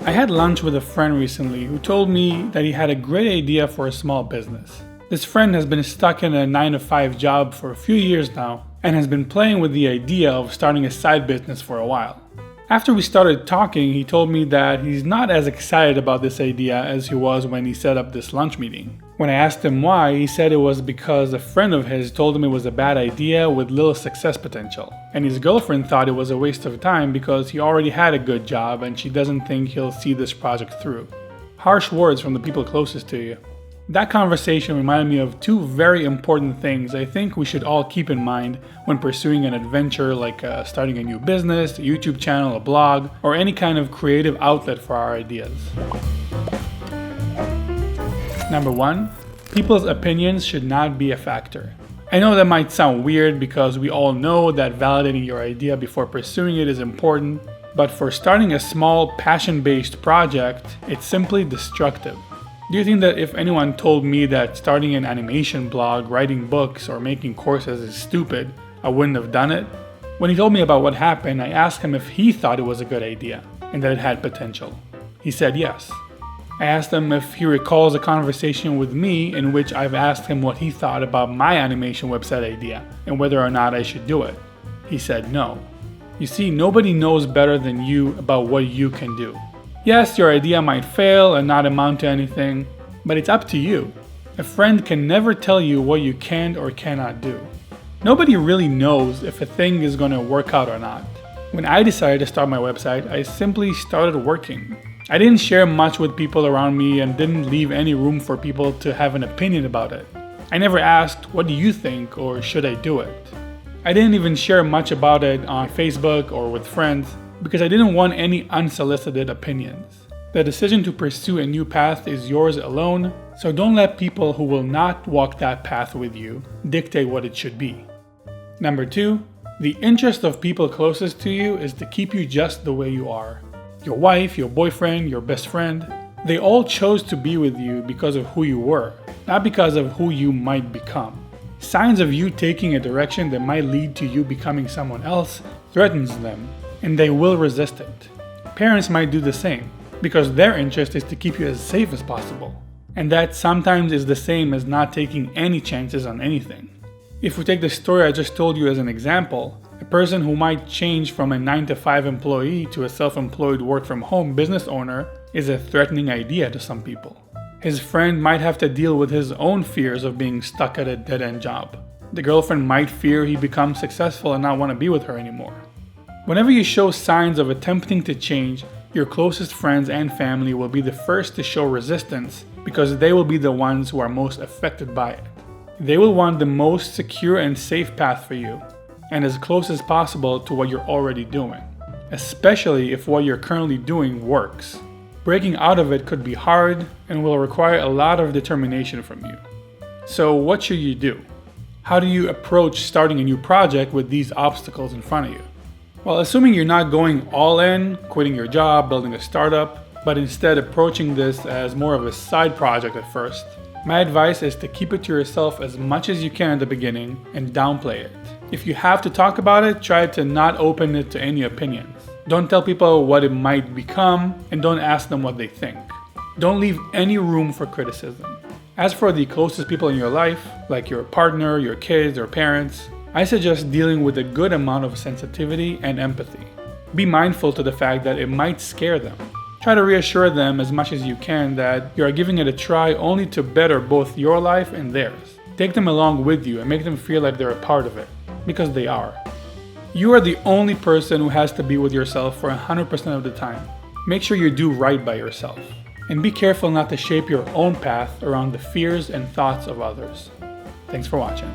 I had lunch with a friend recently who told me that he had a great idea for a small business. This friend has been stuck in a 9-to-5 job for a few years now and has been playing with the idea of starting a side business for a while. After we started talking, he told me that he's not as excited about this idea as he was when he set up this lunch meeting. When I asked him why, he said it was because a friend of his told him it was a bad idea with little success potential, and his girlfriend thought it was a waste of time because he already had a good job and she doesn't think he'll see this project through. Harsh words from the people closest to you. That conversation reminded me of two very important things I think we should all keep in mind when pursuing an adventure like starting a new business, a YouTube channel, a blog, or any kind of creative outlet for our ideas. Number 1, people's opinions should not be a factor. I know that might sound weird because we all know that validating your idea before pursuing it is important, but for starting a small passion-based project, it's simply destructive. Do you think that if anyone told me that starting an animation blog, writing books, or making courses is stupid, I wouldn't have done it? When he told me about what happened, I asked him if he thought it was a good idea and that it had potential. He said yes. I asked him if he recalls a conversation with me in which I've asked him what he thought about my animation website idea and whether or not I should do it. He said no. You see, nobody knows better than you about what you can do. Yes, your idea might fail and not amount to anything, but it's up to you. A friend can never tell you what you can or cannot do. Nobody really knows if a thing is going to work out or not. When I decided to start my website, I simply started working. I didn't share much with people around me and didn't leave any room for people to have an opinion about it. I never asked, "What do you think?" or "Should I do it?" I didn't even share much about it on Facebook or with friends, because I didn't want any unsolicited opinions. The decision to pursue a new path is yours alone, so don't let people who will not walk that path with you dictate what it should be. Number 2, the interest of people closest to you is to keep you just the way you are. Your wife, your boyfriend, your best friend, they all chose to be with you because of who you were, not because of who you might become. Signs of you taking a direction that might lead to you becoming someone else threatens them, and they will resist it. Parents might do the same, because their interest is to keep you as safe as possible. And that sometimes is the same as not taking any chances on anything. If we take the story I just told you as an example, a person who might change from a 9-to-5 employee to a self-employed work-from-home business owner is a threatening idea to some people. His friend might have to deal with his own fears of being stuck at a dead-end job. The girlfriend might fear he becomes successful and not want to be with her anymore. Whenever you show signs of attempting to change, your closest friends and family will be the first to show resistance because they will be the ones who are most affected by it. They will want the most secure and safe path for you, and as close as possible to what you're already doing, especially if what you're currently doing works. Breaking out of it could be hard and will require a lot of determination from you. So what should you do? How do you approach starting a new project with these obstacles in front of you? Well, assuming you're not going all in, quitting your job, building a startup, but instead approaching this as more of a side project at first, my advice is to keep it to yourself as much as you can at the beginning and downplay it. If you have to talk about it, try to not open it to any opinions. Don't tell people what it might become, and don't ask them what they think. Don't leave any room for criticism. As for the closest people in your life, like your partner, your kids, or parents, I suggest dealing with a good amount of sensitivity and empathy. Be mindful to the fact that it might scare them. Try to reassure them as much as you can that you are giving it a try only to better both your life and theirs. Take them along with you and make them feel like they're a part of it, because they are. You are the only person who has to be with yourself for 100% of the time. Make sure you do right by yourself. And be careful not to shape your own path around the fears and thoughts of others. Thanks for watching.